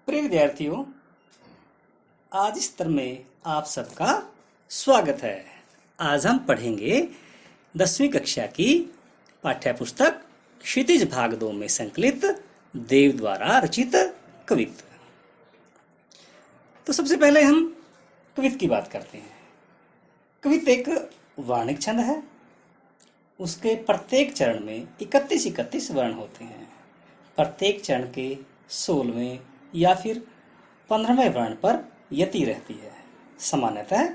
प्रिय विद्यार्थियों, आज इस सत्र में आप सबका स्वागत है। आज हम पढ़ेंगे 10वीं कक्षा की पाठ्य पुस्तक क्षितिज भाग 2 में संकलित देव द्वारा रचित कवित्त। तो सबसे पहले हम कवित्त की बात करते हैं। कवित्त एक वार्णिक छंद है। उसके प्रत्येक चरण में 31 वर्ण होते हैं। प्रत्येक चरण के 16वें या फिर 15वें वर्ण पर यति रहती है। सामान्यतः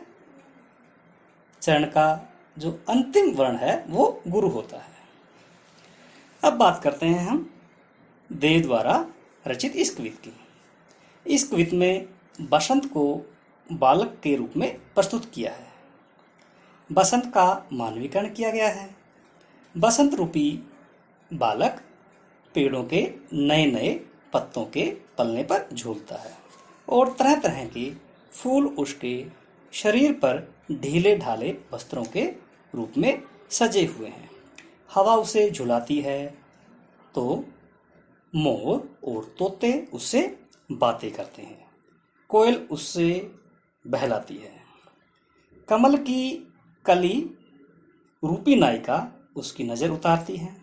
चरण का जो अंतिम वर्ण है वो गुरु होता है। अब बात करते हैं हम देव द्वारा रचित इस कवित्त की। इस कवित्त में बसंत को बालक के रूप में प्रस्तुत किया है। बसंत का मानवीकरण किया गया है। बसंत रूपी बालक पेड़ों के नए नए पत्तों के पलने पर झूलता है और तरह तरह के फूल उसके शरीर पर ढीले ढाले वस्त्रों के रूप में सजे हुए हैं। हवा उसे झुलाती है तो मोर और तोते उससे बातें करते हैं। कोयल उससे बहलाती है। कमल की कली रूपी नायिका उसकी नज़र उतारती है।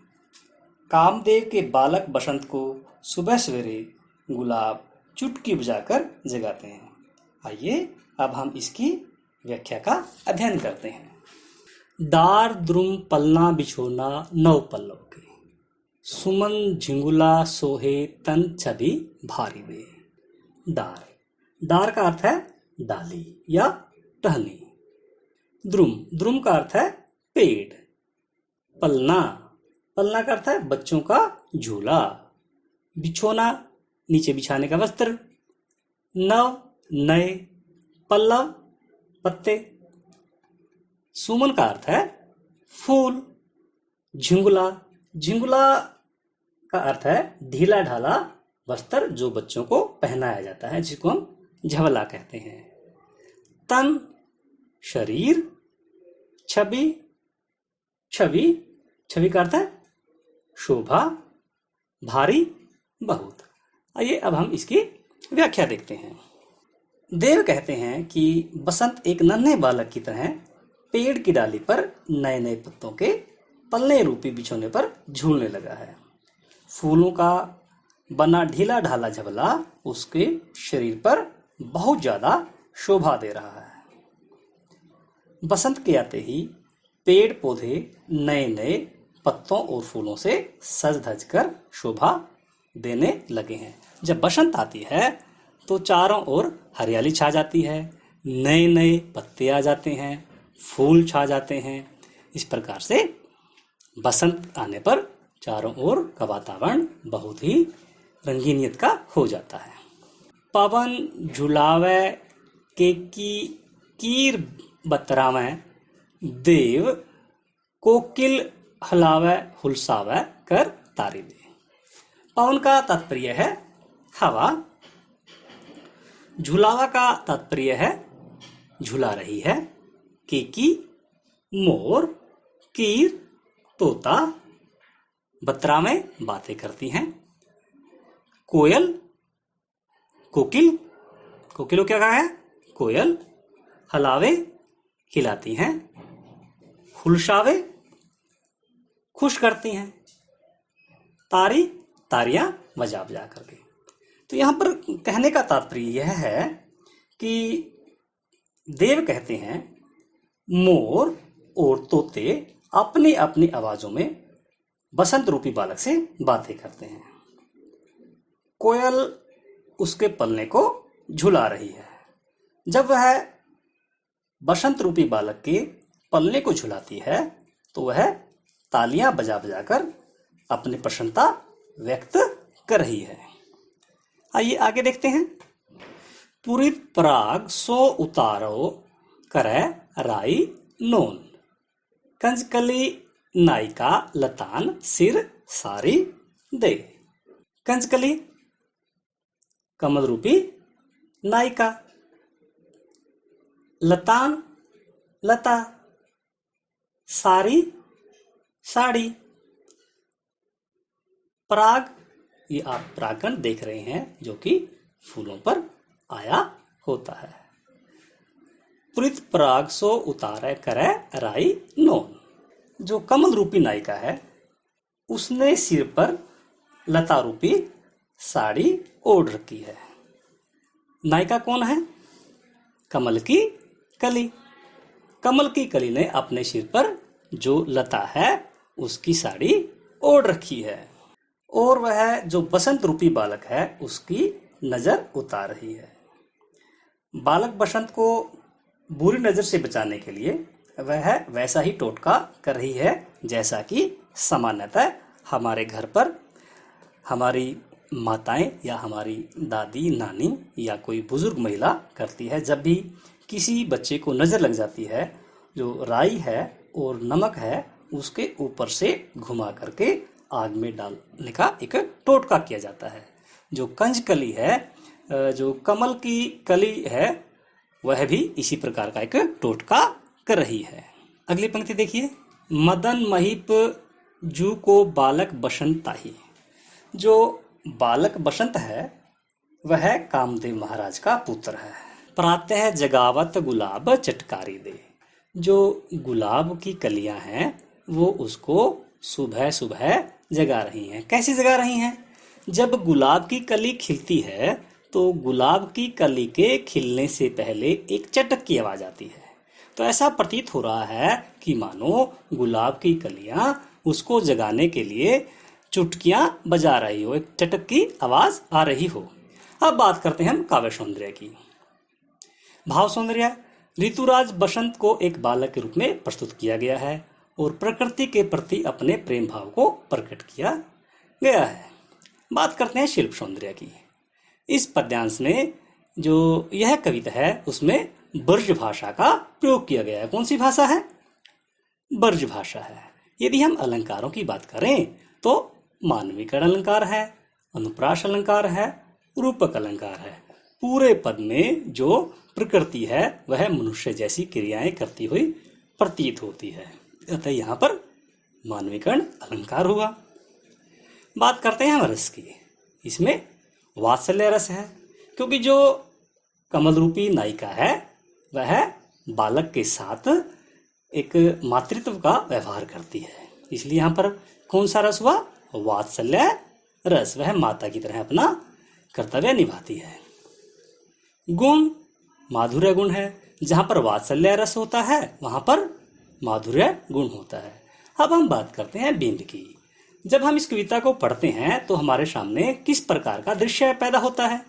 कामदेव के बालक बसंत को सुबह सवेरे गुलाब चुटकी बजाकर जगाते हैं। आइए अब हम इसकी व्याख्या का अध्ययन करते हैं। दार द्रुम पलना बिछोना नौ पल्लव के, सुमन झिंगुला सोहे तन छवि भारी वे। दार, दार का अर्थ है डाली या टहनी। द्रुम, द्रुम का अर्थ है पेड़। पलना, पलना का अर्थ है बच्चों का झूला। बिछोना, नीचे बिछाने का वस्त्र। नव, नए। पल्लव, पत्ते। सुमन का अर्थ है फूल। झिंगुला, झिंगुला का अर्थ है ढीला ढाला वस्त्र जो बच्चों को पहनाया जाता है, जिसको हम झवला कहते हैं। तन, शरीर। छवि, छवि, छवि का अर्थ है शोभा। भारी, बहुत। आइए अब हम इसकी व्याख्या देखते हैं। देव कहते हैं कि बसंत एक नन्हे बालक की तरह पेड़ की डाली पर नए नए पत्तों के पलने रूपी बिछोने पर झूलने लगा है। फूलों का बना ढीला ढाला झबला उसके शरीर पर बहुत ज्यादा शोभा दे रहा है। बसंत के आते ही पेड़ पौधे नए नए पत्तों और फूलों से सज धज कर शोभा देने लगे हैं। जब बसंत आती है तो चारों ओर हरियाली छा जाती है। नए नए पत्ते आ जाते हैं, फूल छा जाते हैं। इस प्रकार से बसंत आने पर चारों ओर का वातावरण बहुत ही रंगीनियत का हो जाता है। पवन झुलावे के कीर बतरावे, देव कोकिल हलावे हुलसावे कर तारी दे। पवन का तात्पर्य है हवा। झुलावा का तात्पर्य है झुला रही है। केकी मोर, कीर तोता, बत्रा में बातें करती हैं। कोयल, कोकिल, कोकिलो क्या कहा है? कोयल। हलावे, हिलाती हैं। हुलसावे, खुश करती हैं। तारी, तारियां बजा बजा करके। तो यहाँ पर कहने का तात्पर्य यह है कि देव कहते हैं मोर और तोते अपनी अपनी आवाजों में बसंत रूपी बालक से बातें करते हैं। कोयल उसके पलने को झुला रही है। जब वह बसंत रूपी बालक के पलने को झुलाती है तो वह तालियां बजा बजा कर अपनी प्रसन्नता व्यक्त कर रही है। आइए आगे देखते हैं। पुरित पराग सो उतारो करे राई नोन, कंजकली नायिका लतान सिर सारी दे। कंजकली कमल रूपी नायिका। लतान लता। सारी साड़ी। पराग, ये आप परागण देख रहे हैं जो कि फूलों पर आया होता है। पुरित पराग सो उतारे करे राई नोन। जो कमल रूपी नायिका है उसने सिर पर लता रूपी साड़ी ओढ़ रखी है। नायिका कौन है? कमल की कली। कमल की कली ने अपने सिर पर जो लता है उसकी साड़ी ओढ़ रखी है और वह जो बसंत रूपी बालक है उसकी नजर उतार रही है। बालक बसंत को बुरी नजर से बचाने के लिए वह वैसा ही टोटका कर रही है जैसा कि सामान्यतः हमारे घर पर हमारी माताएं या हमारी दादी नानी या कोई बुजुर्ग महिला करती है। जब भी किसी बच्चे को नज़र लग जाती है, जो राई है और नमक है उसके ऊपर से घुमा करके आग में डालने का एक टोटका किया जाता है। जो कंजकली है, जो कमल की कली है, वह भी इसी प्रकार का एक टोटका कर रही है। अगली पंक्ति देखिए, मदन महिप जू को बालक बसंत ताही। जो बालक बसंत है वह कामदेव महाराज का पुत्र है। प्रातः जगावत गुलाब चटकारी दे। जो गुलाब की कलियां हैं वो उसको सुबह सुबह जगा रही हैं। कैसे जगा रही हैं? जब गुलाब की कली खिलती है तो गुलाब की कली के खिलने से पहले एक चटक की आवाज आती है। तो ऐसा प्रतीत हो रहा है कि मानो गुलाब की कलियां उसको जगाने के लिए चुटकियां बजा रही हो, एक चटक की आवाज आ रही हो। अब बात करते हैं हम काव्य सौंदर्य की। भाव सौंदर्य। ऋतुराज बसंत को एक बालक के रूप में प्रस्तुत किया गया है और प्रकृति के प्रति अपने प्रेम भाव को प्रकट किया गया है। बात करते हैं शिल्प सौंदर्य की। इस पद्यांश में जो यह कविता है उसमें ब्रज भाषा का प्रयोग किया गया है। कौन सी भाषा है? ब्रज भाषा है। यदि हम अलंकारों की बात करें तो मानवीकरण अलंकार है, अनुप्रास अलंकार है, रूपक अलंकार है। पूरे पद में जो प्रकृति है वह मनुष्य जैसी क्रियाएं करती हुई प्रतीत होती है, अतः यहाँ पर मानवीकरण अलंकार हुआ। बात करते हैं हम रस की। इसमें वात्सल्य रस है, क्योंकि जो कमल रूपी नायिका है वह बालक के साथ एक मातृत्व का व्यवहार करती है, इसलिए यहाँ पर कौन सा रस हुआ? वात्सल्य रस। वह माता की तरह अपना कर्तव्य निभाती है। गुण माधुर्य गुण है। जहाँ पर वात्सल्य रस होता है वहाँ पर माधुर्य गुण होता है। अब हम बात करते हैं बिंब की। जब हम इस कविता को पढ़ते हैं तो हमारे सामने किस प्रकार का दृश्य पैदा होता है?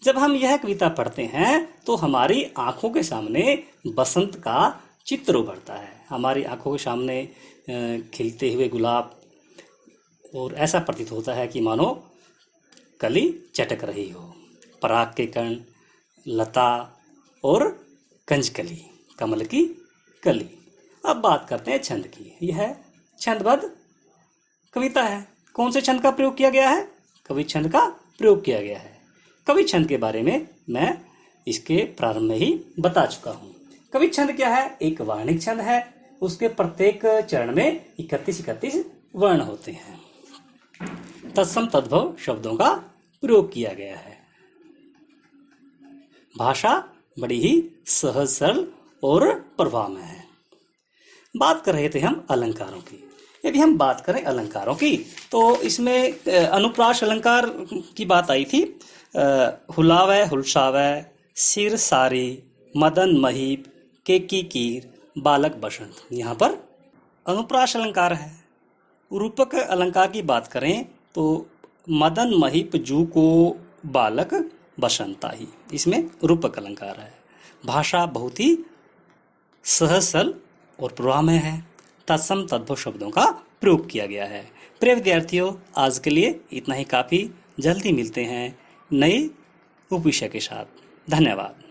जब हम यह कविता पढ़ते हैं तो हमारी आंखों के सामने बसंत का चित्र उभरता है। हमारी आंखों के सामने खिलते हुए गुलाब, और ऐसा प्रतीत होता है कि मानो कली चटक रही हो। पराग के कण, लता और कंजकली, कमल की कली। अब बात करते हैं छंद की। यह छंदबद्ध कविता है। कौन से छंद का प्रयोग किया गया है? कवि छंद का प्रयोग किया गया है। कवि छंद के बारे में मैं इसके प्रारंभ में ही बता चुका हूँ। कवि छंद क्या है? एक वार्णिक छंद है। उसके प्रत्येक चरण में 31 वर्ण होते हैं। तत्सम तद्भव शब्दों का प्रयोग किया गया है। भाषा बड़ी ही सहज सरल और प्रभावमय है। बात कर रहे थे हम अलंकारों की। यदि हम बात करें अलंकारों की तो इसमें अनुप्रास अलंकार की बात आई थी। हुलावै हुलसावै, सिर सारी, मदन महीप, केकी कीर, बालक बसंत। यहाँ पर अनुप्रास अलंकार है। रूपक अलंकार की बात करें तो मदन महीप जू को बालक बसंता ही, इसमें रूपक अलंकार है। भाषा बहुत ही सहज सरल और प्रभावमय है। तत्सम तद्भव शब्दों का प्रयोग किया गया है। प्रिय विद्यार्थियों, आज के लिए इतना ही काफ़ी। जल्दी मिलते हैं नए उपविषय के साथ। धन्यवाद।